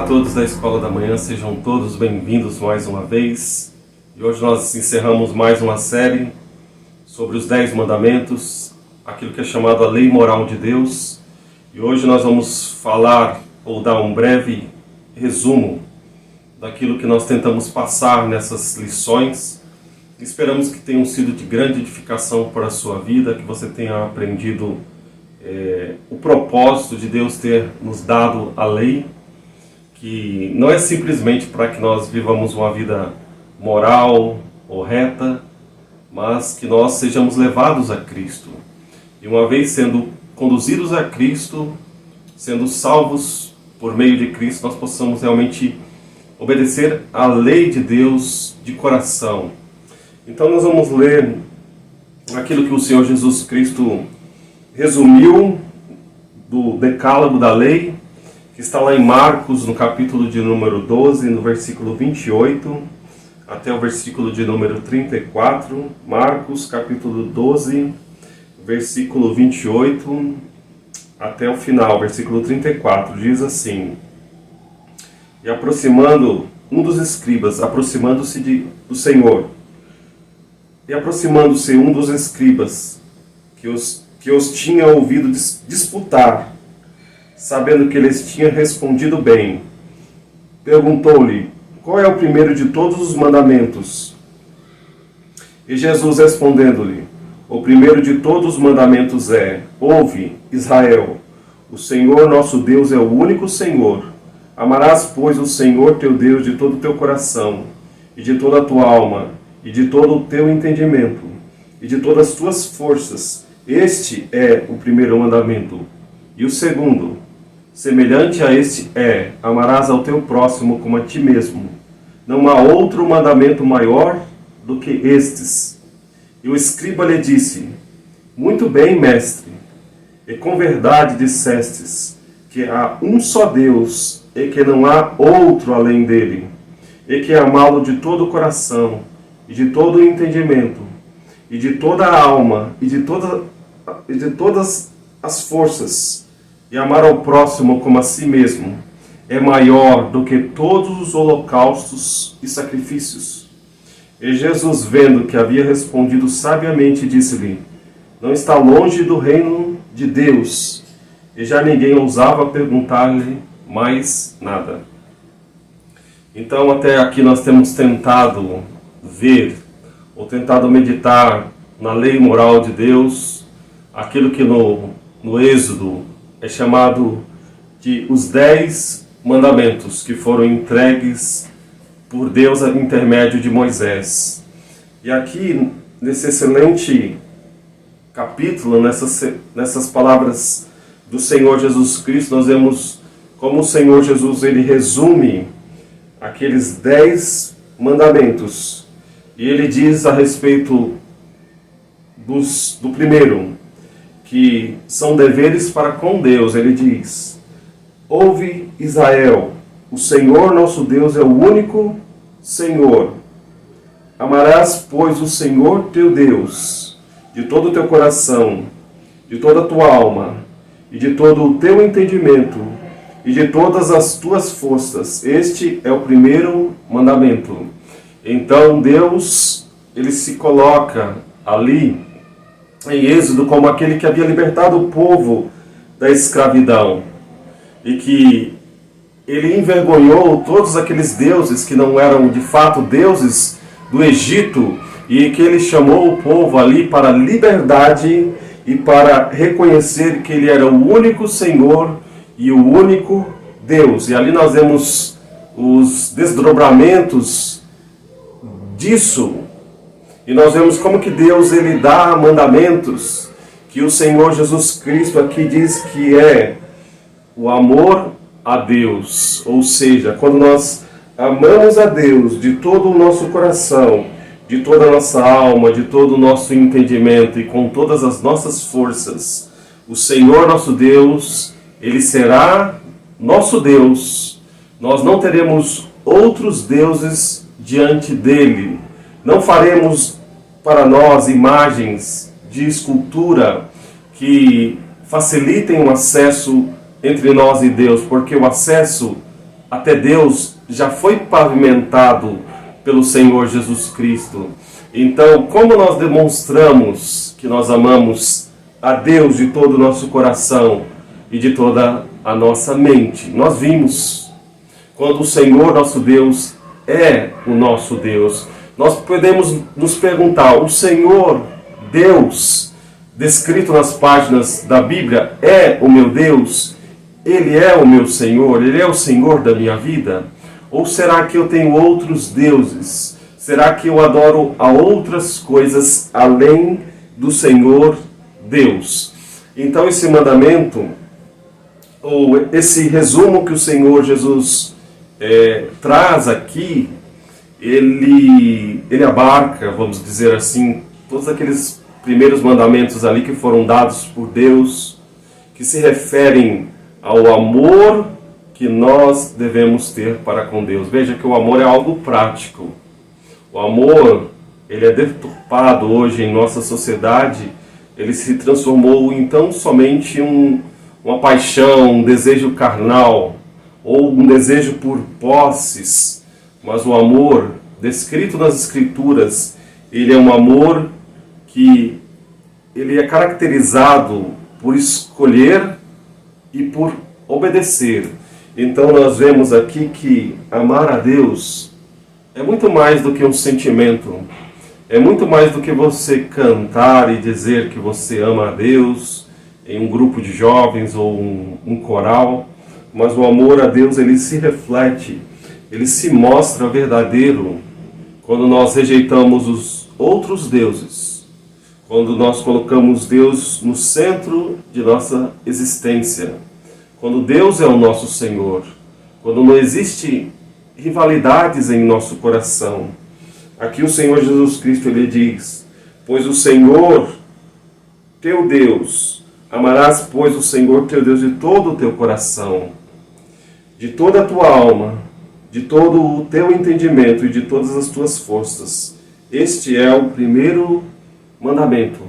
Olá a todos da Escola da Manhã, sejam todos bem-vindos mais uma vez. E hoje nós encerramos mais uma série sobre os 10 mandamentos, aquilo que é chamado a lei moral de Deus. E hoje nós vamos falar ou dar um breve resumo daquilo que nós tentamos passar nessas lições. Esperamos que tenham sido de grande edificação para a sua vida, que você tenha aprendido o propósito de Deus ter nos dado a lei, que não é simplesmente para que nós vivamos uma vida moral ou reta, mas que nós sejamos levados a Cristo. E uma vez sendo conduzidos a Cristo, sendo salvos por meio de Cristo, nós possamos realmente obedecer à lei de Deus de coração. Então nós vamos ler aquilo que o Senhor Jesus Cristo resumiu do decálogo da lei, que está lá em Marcos, no capítulo de número 12, no versículo 28, até o versículo de número 34. Marcos, capítulo 12, versículo 28, até o final, versículo 34. Diz assim: E aproximando um dos escribas, aproximando-se do Senhor, e aproximando-se um dos escribas, que os tinha ouvido disputar, sabendo que eles tinham respondido bem, perguntou-lhe: Qual é o primeiro de todos os mandamentos? E Jesus respondendo-lhe: O primeiro de todos os mandamentos é: Ouve, Israel, o Senhor nosso Deus é o único Senhor. Amarás, pois, o Senhor teu Deus de todo o teu coração, e de toda a tua alma, e de todo o teu entendimento, e de todas as tuas forças. Este é o primeiro mandamento. E o segundo, semelhante a este, é: amarás ao teu próximo como a ti mesmo. Não há outro mandamento maior do que estes. E o escriba lhe disse: Muito bem, mestre, e com verdade dissestes que há um só Deus, e que não há outro além dele, e que amá-lo de todo o coração, e de todo o entendimento, e de toda a alma, e de todas as forças, e amar ao próximo como a si mesmo, é maior do que todos os holocaustos e sacrifícios. E Jesus, vendo que havia respondido sabiamente, disse-lhe: Não está longe do reino de Deus. E já ninguém ousava perguntar-lhe mais nada. Então até aqui nós temos tentado ver, ou tentado meditar na lei moral de Deus, aquilo que no Êxodo é chamado de os 10 mandamentos que foram entregues por Deus por intermédio de Moisés. E aqui, nesse excelente capítulo, nessas palavras do Senhor Jesus Cristo, nós vemos como o Senhor Jesus ele resume aqueles 10 mandamentos. E ele diz a respeito do primeiro, que são deveres para com Deus. Ele diz: Ouve, Israel, o Senhor nosso Deus é o único Senhor. Amarás, pois, o Senhor teu Deus de todo o teu coração, de toda a tua alma, e de todo o teu entendimento, e de todas as tuas forças. Este é o primeiro mandamento. Então Deus, ele se coloca ali em Êxodo como aquele que havia libertado o povo da escravidão, e que ele envergonhou todos aqueles deuses que não eram de fato deuses do Egito, e que ele chamou o povo ali para a liberdade e para reconhecer que ele era o único Senhor e o único Deus. E ali nós vemos os desdobramentos disso, e nós vemos como que Deus ele dá mandamentos, que o Senhor Jesus Cristo aqui diz que é o amor a Deus. Ou seja, quando nós amamos a Deus de todo o nosso coração, de toda a nossa alma, de todo o nosso entendimento e com todas as nossas forças, o Senhor nosso Deus, ele será nosso Deus. Nós não teremos outros deuses diante dele. Não faremos para nós imagens de escultura que facilitem o acesso entre nós e Deus, porque o acesso até Deus já foi pavimentado pelo Senhor Jesus Cristo. Então, como nós demonstramos que nós amamos a Deus de todo o nosso coração e de toda a nossa mente? Nós vimos quando o Senhor nosso Deus é o nosso Deus. Nós podemos nos perguntar, o Senhor Deus, descrito nas páginas da Bíblia, é o meu Deus? Ele é o meu Senhor? Ele é o Senhor da minha vida? Ou será que eu tenho outros deuses? Será que eu adoro a outras coisas além do Senhor Deus? Então esse mandamento, ou esse resumo que o Senhor Jesus traz aqui, ele abarca, vamos dizer assim, todos aqueles primeiros mandamentos ali que foram dados por Deus, que se referem ao amor que nós devemos ter para com Deus. Veja que o amor é algo prático. O amor, ele é deturpado hoje em nossa sociedade, ele se transformou em tão somente uma paixão, um desejo carnal, ou um desejo por posses. Mas o amor, descrito nas Escrituras, ele é um amor que ele é caracterizado por escolher e por obedecer. Então nós vemos aqui que amar a Deus é muito mais do que um sentimento, é muito mais do que você cantar e dizer que você ama a Deus em um grupo de jovens ou um coral, mas o amor a Deus, ele se reflete, ele se mostra verdadeiro quando nós rejeitamos os outros deuses, quando nós colocamos Deus no centro de nossa existência, quando Deus é o nosso Senhor, quando não existe rivalidades em nosso coração. Aqui o Senhor Jesus Cristo, ele diz, pois o Senhor teu Deus, amarás, pois, o Senhor teu Deus de todo o teu coração, de toda a tua alma, de todo o teu entendimento e de todas as tuas forças. Este é o primeiro mandamento.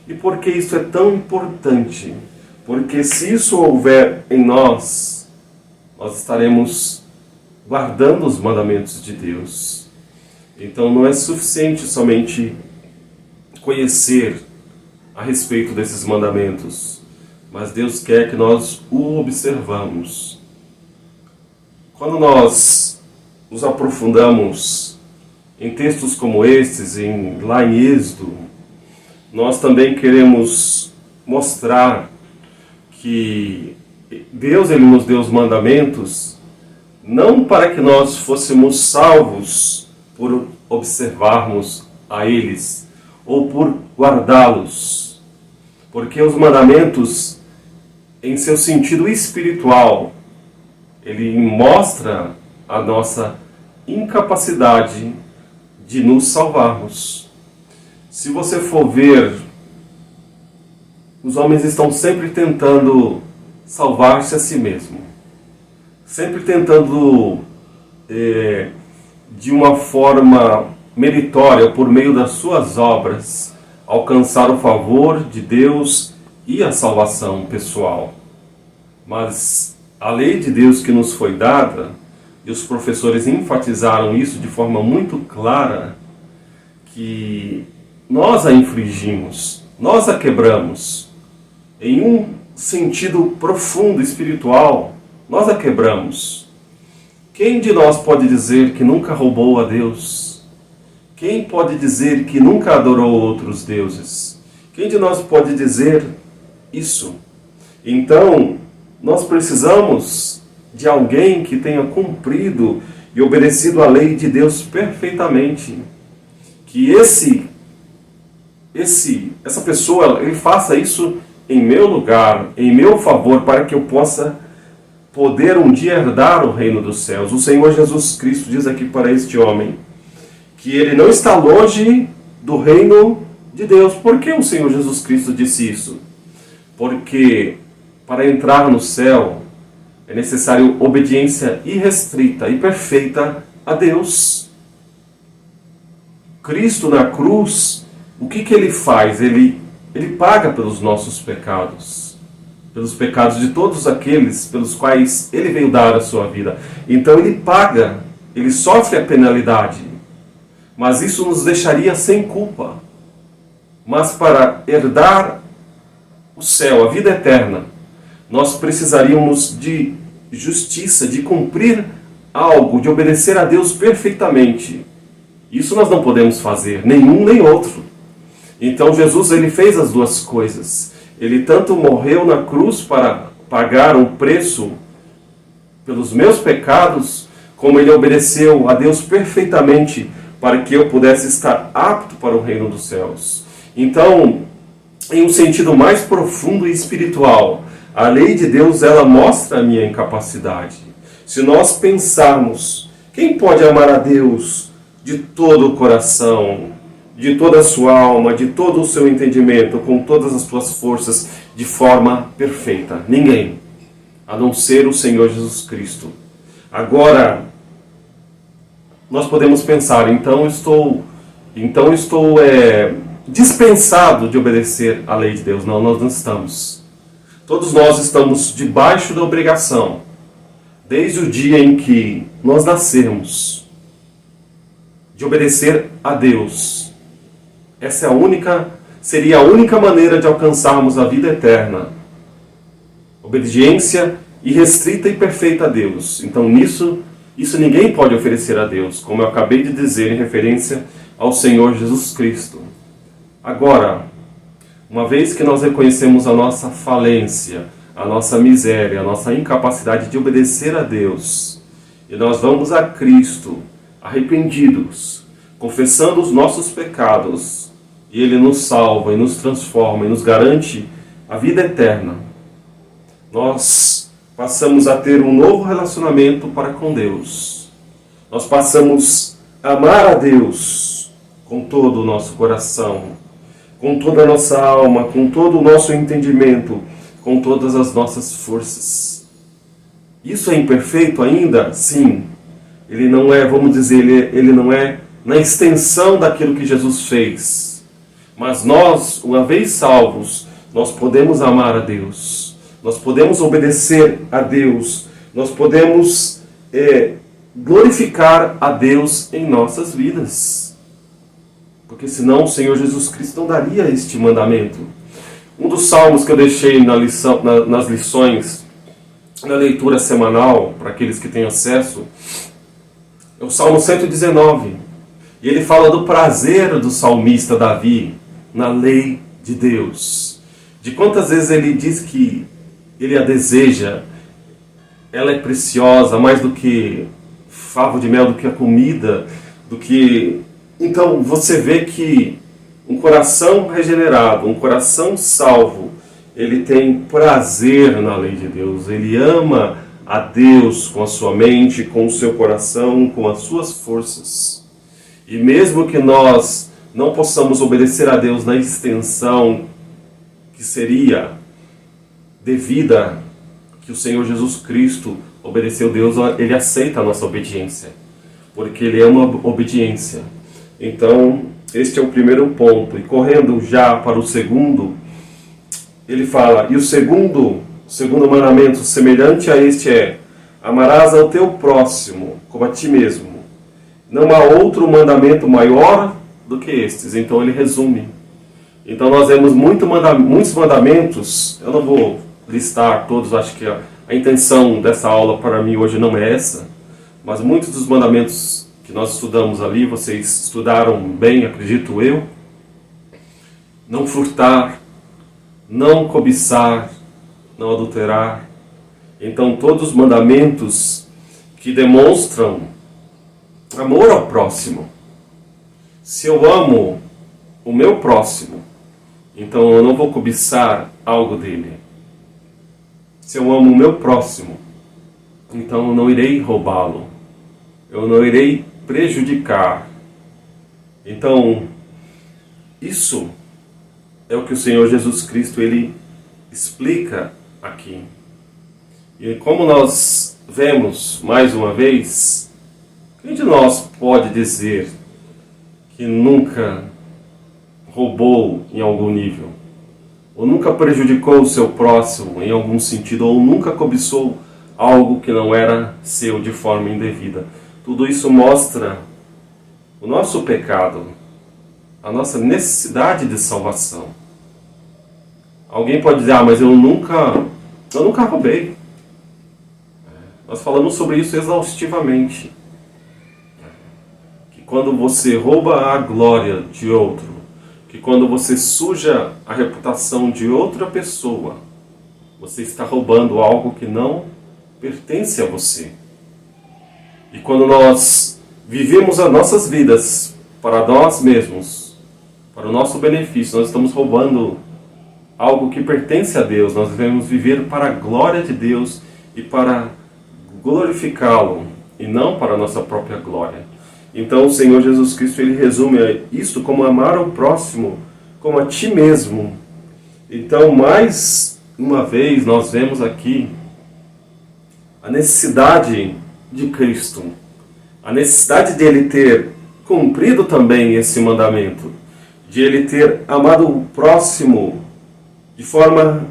E por que isso é tão importante? Porque se isso houver em nós, nós estaremos guardando os mandamentos de Deus. Então não é suficiente somente conhecer a respeito desses mandamentos, mas Deus quer que nós o observamos. Quando nós nos aprofundamos em textos como estes, lá em Êxodo, nós também queremos mostrar que Deus, ele nos deu os mandamentos não para que nós fôssemos salvos por observarmos a eles ou por guardá-los, porque os mandamentos, em seu sentido espiritual, ele mostra a nossa incapacidade de nos salvarmos. Se você for ver, os homens estão sempre tentando salvar-se a si mesmo, sempre tentando de uma forma meritória, por meio das suas obras, alcançar o favor de Deus e a salvação pessoal. Mas a lei de Deus que nos foi dada, e os professores enfatizaram isso de forma muito clara, que nós a infringimos, nós a quebramos. Em um sentido profundo, espiritual, nós a quebramos. Quem de nós pode dizer que nunca roubou a Deus? Quem pode dizer que nunca adorou outros deuses? Quem de nós pode dizer isso? Então, nós precisamos de alguém que tenha cumprido e obedecido a lei de Deus perfeitamente. Que essa pessoa, ele faça isso em meu lugar, em meu favor, para que eu possa poder um dia herdar o reino dos céus. O Senhor Jesus Cristo diz aqui para este homem que ele não está longe do reino de Deus. Por que o Senhor Jesus Cristo disse isso? Porque para entrar no céu é necessário obediência irrestrita e perfeita a Deus. Cristo na cruz, o que ele faz? Ele paga pelos nossos pecados. pelos pecados de todos aqueles pelos quais ele veio dar a sua vida. Então ele paga, ele sofre a penalidade, mas isso nos deixaria sem culpa. Mas para herdar o céu, a vida eterna, nós precisaríamos de justiça, de cumprir algo, de obedecer a Deus perfeitamente. Isso nós não podemos fazer, nenhum nem outro. Então Jesus, ele fez as duas coisas. Ele tanto morreu na cruz para pagar um preço pelos meus pecados, como ele obedeceu a Deus perfeitamente para que eu pudesse estar apto para o reino dos céus. Então, em um sentido mais profundo e espiritual, a lei de Deus, ela mostra a minha incapacidade. Se nós pensarmos, quem pode amar a Deus de todo o coração, de toda a sua alma, de todo o seu entendimento, com todas as suas forças, de forma perfeita? Ninguém, a não ser o Senhor Jesus Cristo. Agora, nós podemos pensar, então estou dispensado de obedecer à lei de Deus. Não, nós não estamos. Todos nós estamos debaixo da obrigação, desde o dia em que nós nascemos, de obedecer a Deus. Essa seria a única maneira de alcançarmos a vida eterna. Obediência irrestrita e perfeita a Deus. Então isso ninguém pode oferecer a Deus, como eu acabei de dizer em referência ao Senhor Jesus Cristo. Agora, uma vez que nós reconhecemos a nossa falência, a nossa miséria, a nossa incapacidade de obedecer a Deus, e nós vamos a Cristo arrependidos, confessando os nossos pecados, e Ele nos salva e nos transforma e nos garante a vida eterna, nós passamos a ter um novo relacionamento para com Deus. Nós passamos a amar a Deus com todo o nosso coração, com toda a nossa alma, com todo o nosso entendimento, com todas as nossas forças. Isso é imperfeito ainda? Sim. Ele não é, vamos dizer, ele não é na extensão daquilo que Jesus fez. Mas nós, uma vez salvos, nós podemos amar a Deus. Nós podemos obedecer a Deus. Nós podemos glorificar a Deus em nossas vidas. Porque senão o Senhor Jesus Cristo não daria este mandamento. Um dos salmos que eu deixei nas lições, na leitura semanal, para aqueles que têm acesso, é o Salmo 119. E ele fala do prazer do salmista Davi na lei de Deus. De quantas vezes ele diz que ele a deseja, ela é preciosa, mais do que favo de mel, do que a comida, do que... Então você vê que um coração regenerado, um coração salvo, ele tem prazer na lei de Deus, ele ama a Deus com a sua mente, com o seu coração, com as suas forças. E mesmo que nós não possamos obedecer a Deus na extensão que seria devida, que o Senhor Jesus Cristo obedeceu a Deus, Ele aceita a nossa obediência, porque Ele ama a obediência. Então, este é o primeiro ponto. E correndo já para o segundo, ele fala, e o segundo mandamento semelhante a este é: amarás ao teu próximo como a ti mesmo. Não há outro mandamento maior do que estes. Então ele resume. Então nós vemos muitos mandamentos. Eu não vou listar todos, acho que a intenção dessa aula para mim hoje não é essa. Mas muitos dos mandamentos que nós estudamos ali, vocês estudaram bem, acredito eu. Não furtar, não cobiçar, não adulterar. Então todos os mandamentos que demonstram amor ao próximo. Se eu amo o meu próximo, então eu não vou cobiçar algo dele. Se eu amo o meu próximo, então eu não irei roubá-lo. Eu não irei prejudicar. Então, isso é o que o Senhor Jesus Cristo ele explica aqui. E como nós vemos mais uma vez, quem de nós pode dizer que nunca roubou em algum nível? ou nunca prejudicou o seu próximo em algum sentido, ou nunca cobiçou algo que não era seu de forma indevida. Tudo isso mostra o nosso pecado, a nossa necessidade de salvação. Alguém pode dizer, mas eu nunca roubei. Nós falamos sobre isso exaustivamente. Que quando você rouba a glória de outro, que quando você suja a reputação de outra pessoa, você está roubando algo que não pertence a você. E quando nós vivemos as nossas vidas para nós mesmos, para o nosso benefício, nós estamos roubando algo que pertence a Deus. Nós devemos viver para a glória de Deus e para glorificá-lo, e não para a nossa própria glória. Então o Senhor Jesus Cristo, ele resume isso como amar ao próximo como a ti mesmo. Então, mais uma vez, nós vemos aqui a necessidade de Cristo, a necessidade de ele ter cumprido também esse mandamento, de ele ter amado o próximo de forma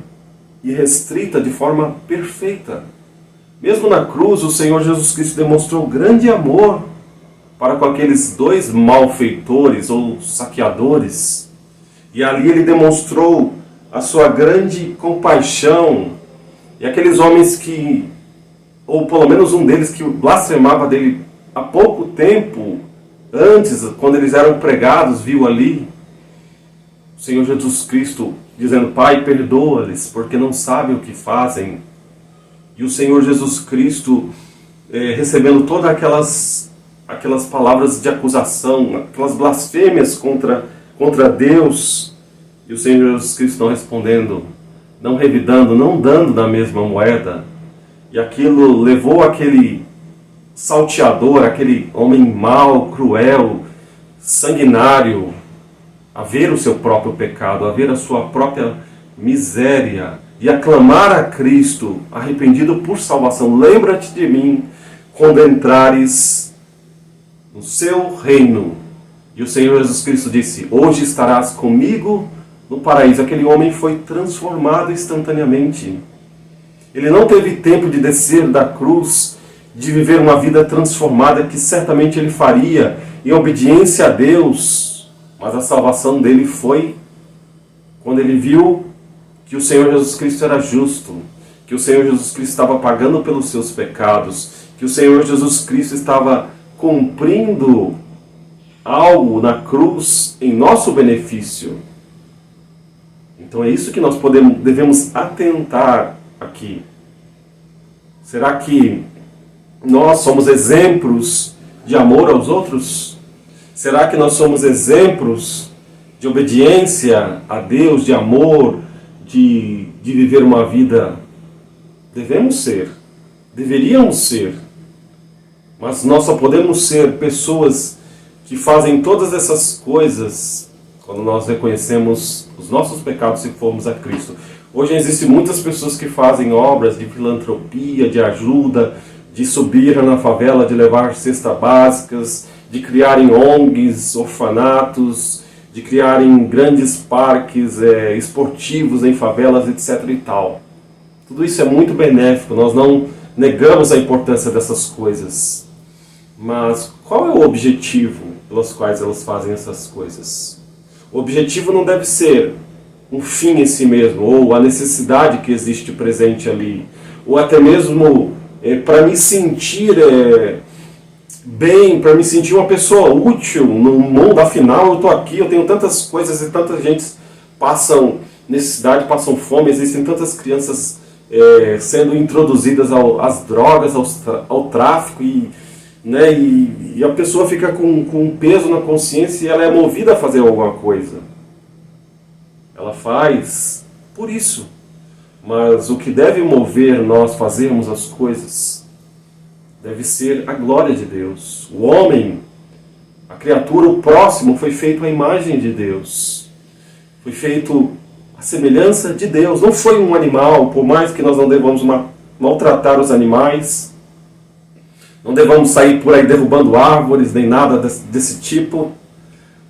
irrestrita, de forma perfeita. Mesmo na cruz, o Senhor Jesus Cristo demonstrou grande amor para com aqueles dois malfeitores ou saqueadores. E ali ele demonstrou a sua grande compaixão. E aqueles homens que, ou pelo menos um deles que blasfemava dele há pouco tempo antes, quando eles eram pregados, viu ali o Senhor Jesus Cristo dizendo, Pai, perdoa-lhes, porque não sabem o que fazem. E o Senhor Jesus Cristo recebendo todas aquelas palavras de acusação, aquelas blasfêmias contra Deus, e o Senhor Jesus Cristo não respondendo, não revidando, não dando da mesma moeda. E aquilo levou aquele salteador, aquele homem mau, cruel, sanguinário, a ver o seu próprio pecado, a ver a sua própria miséria, e a clamar a Cristo, arrependido por salvação, lembra-te de mim quando entrares no seu reino. E o Senhor Jesus Cristo disse, hoje estarás comigo no paraíso. Aquele homem foi transformado instantaneamente. Ele não teve tempo de descer da cruz, de viver uma vida transformada que certamente ele faria em obediência a Deus. Mas a salvação dele foi quando ele viu que o Senhor Jesus Cristo era justo, que o Senhor Jesus Cristo estava pagando pelos seus pecados, que o Senhor Jesus Cristo estava cumprindo algo na cruz em nosso benefício. Então é isso que nós devemos atentar aqui. Será que nós somos exemplos de amor aos outros? Será que nós somos exemplos de obediência a Deus, de amor, de viver uma vida? Devemos ser, deveríamos ser, mas nós só podemos ser pessoas que fazem todas essas coisas quando nós reconhecemos os nossos pecados e formos a Cristo. Hoje existem muitas pessoas que fazem obras de filantropia, de ajuda, de subir na favela, de levar cestas básicas, de criarem ONGs, orfanatos, de criarem grandes parques esportivos em favelas, etc. e tal. Tudo isso é muito benéfico, nós não negamos a importância dessas coisas. Mas qual é o objetivo pelos quais elas fazem essas coisas? O objetivo não deve ser um fim em si mesmo, ou a necessidade que existe presente ali, ou até mesmo para me sentir bem, para me sentir uma pessoa útil no mundo. Afinal, eu estou aqui, eu tenho tantas coisas e tanta gente passam necessidade, passam fome, existem tantas crianças sendo introduzidas às drogas, ao tráfico, e a pessoa fica com um peso na consciência e ela é movida a fazer alguma coisa. Ela faz por isso. Mas o que deve mover nós fazermos as coisas deve ser a glória de Deus. O homem, a criatura, o próximo, foi feito à imagem de Deus. Foi feito à semelhança de Deus. Não foi um animal, por mais que nós não devamos maltratar os animais. Não devamos sair por aí derrubando árvores, nem nada desse tipo.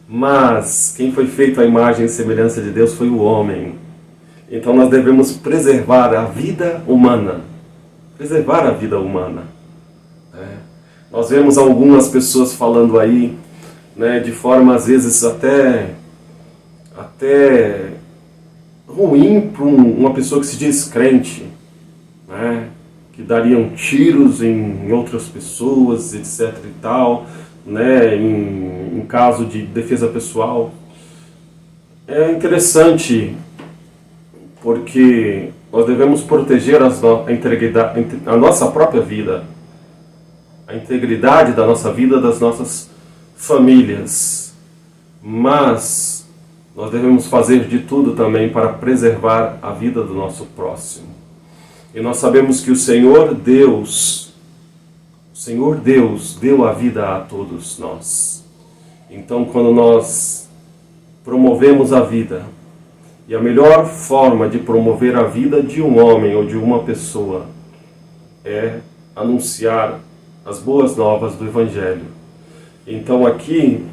Mas quem foi feito à imagem e semelhança de Deus foi o homem. Então nós devemos preservar a vida humana. Preservar a vida humana. Nós vemos algumas pessoas falando aí, né, de forma às vezes até ruim para uma pessoa que se diz crente, né, que dariam tiros em outras pessoas, etc e tal, né, em caso de defesa pessoal. É interessante porque nós devemos proteger a nossa própria vida, a integridade da nossa vida, das nossas famílias, mas nós devemos fazer de tudo também para preservar a vida do nosso próximo. E nós sabemos que o Senhor Deus deu a vida a todos nós. Então, quando nós promovemos a vida, e a melhor forma de promover a vida de um homem ou de uma pessoa é anunciar as boas novas do Evangelho. Então aqui,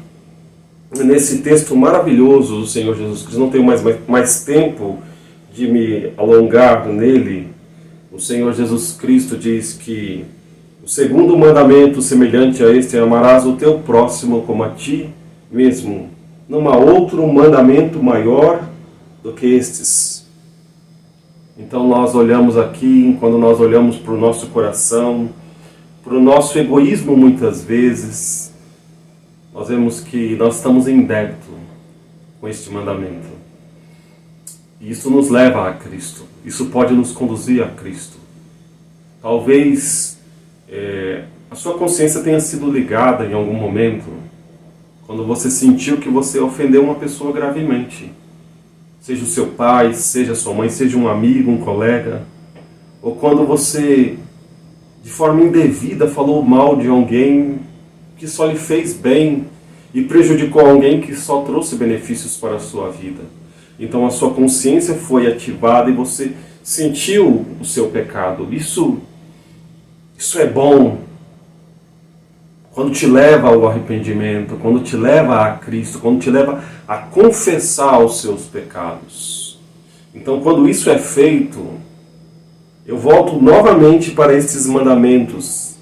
nesse texto maravilhoso do Senhor Jesus Cristo, não tenho mais tempo de me alongar nele. O Senhor Jesus Cristo diz que o segundo mandamento semelhante a este é: amarás o teu próximo como a ti mesmo. Não há outro mandamento maior do que estes. Então nós olhamos aqui, quando nós olhamos para o nosso coração, para o nosso egoísmo muitas vezes, nós vemos que nós estamos em débito com este mandamento. E isso nos leva a Cristo. Isso pode nos conduzir a Cristo. Talvez a sua consciência tenha sido ligada em algum momento, quando você sentiu que você ofendeu uma pessoa gravemente. Seja o seu pai, seja a sua mãe, seja um amigo, um colega. Ou quando você, de forma indevida, falou mal de alguém que só lhe fez bem e prejudicou alguém que só trouxe benefícios para a sua vida. Então a sua consciência foi ativada e você sentiu o seu pecado. Isso é bom quando te leva ao arrependimento, quando te leva a Cristo, quando te leva a confessar os seus pecados. Então, quando isso é feito, eu volto novamente para estes mandamentos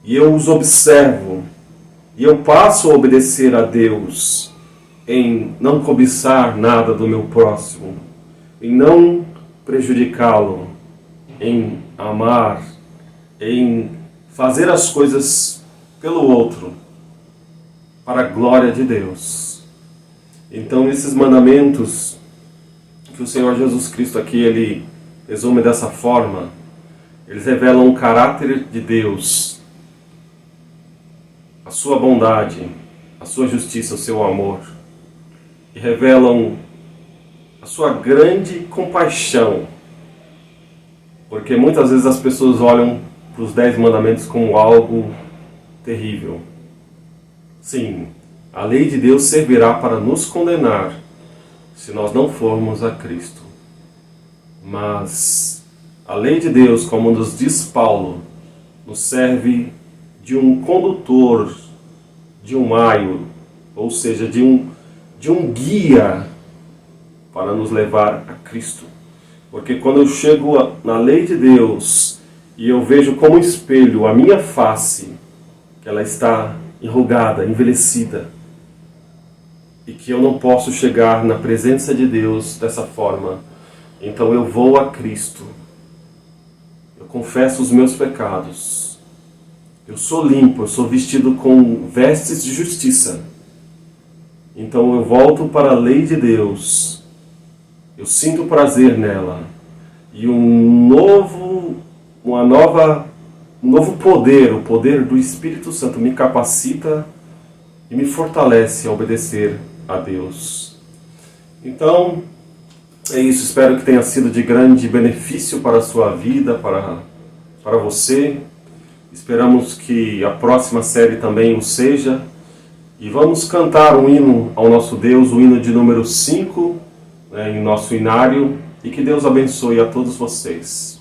e eu os observo e eu passo a obedecer a Deus em não cobiçar nada do meu próximo, em não prejudicá-lo, em amar, em fazer as coisas pelo outro, para a glória de Deus. Então esses mandamentos que o Senhor Jesus Cristo aqui ele resume dessa forma, eles revelam o caráter de Deus, a sua bondade, a sua justiça, o seu amor, e revelam a sua grande compaixão, porque muitas vezes as pessoas olham para os 10 mandamentos como algo terrível. Sim, a lei de Deus servirá para nos condenar se nós não formos a Cristo. Mas a lei de Deus, como nos diz Paulo, nos serve de um condutor, de um aio, ou seja, de um guia para nos levar a Cristo. Porque quando eu chego na lei de Deus e eu vejo como espelho a minha face, que ela está enrugada, envelhecida, e que eu não posso chegar na presença de Deus dessa forma, então eu vou a Cristo, eu confesso os meus pecados, eu sou limpo, eu sou vestido com vestes de justiça, então eu volto para a lei de Deus, eu sinto prazer nela, e um novo poder, o poder do Espírito Santo me capacita e me fortalece a obedecer a Deus. Então, é isso, espero que tenha sido de grande benefício para a sua vida, para você. Esperamos que a próxima série também o seja. E vamos cantar um hino ao nosso Deus, o hino de número 5, em nosso inário. E que Deus abençoe a todos vocês.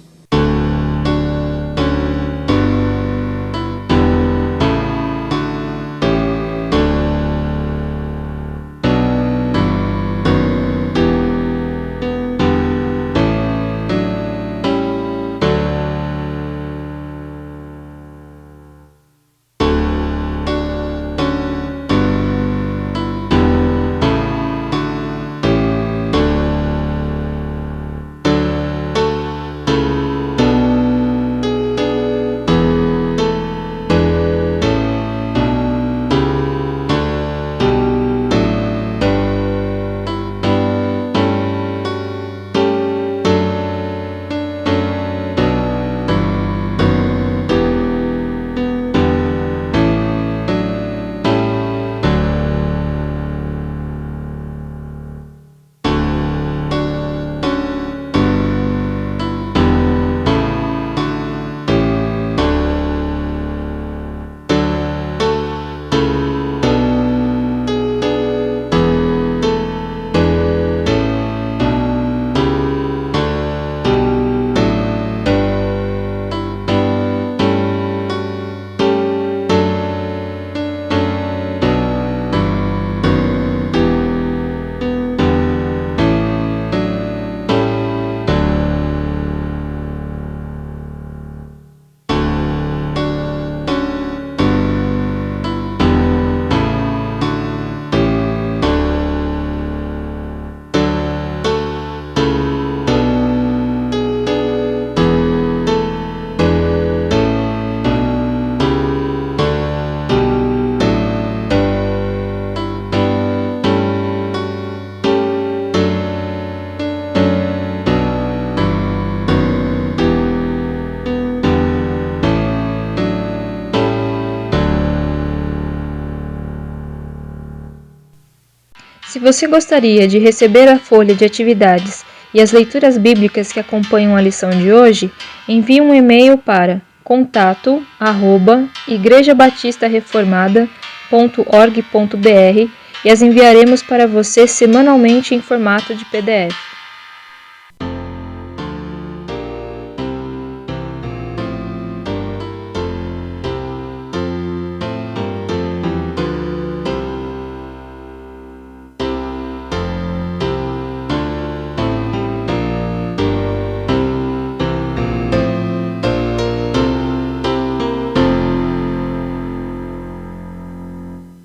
Se você gostaria de receber a folha de atividades e as leituras bíblicas que acompanham a lição de hoje, envie um e-mail para contato@igrejabatistareformada.org.br e as enviaremos para você semanalmente em formato de PDF.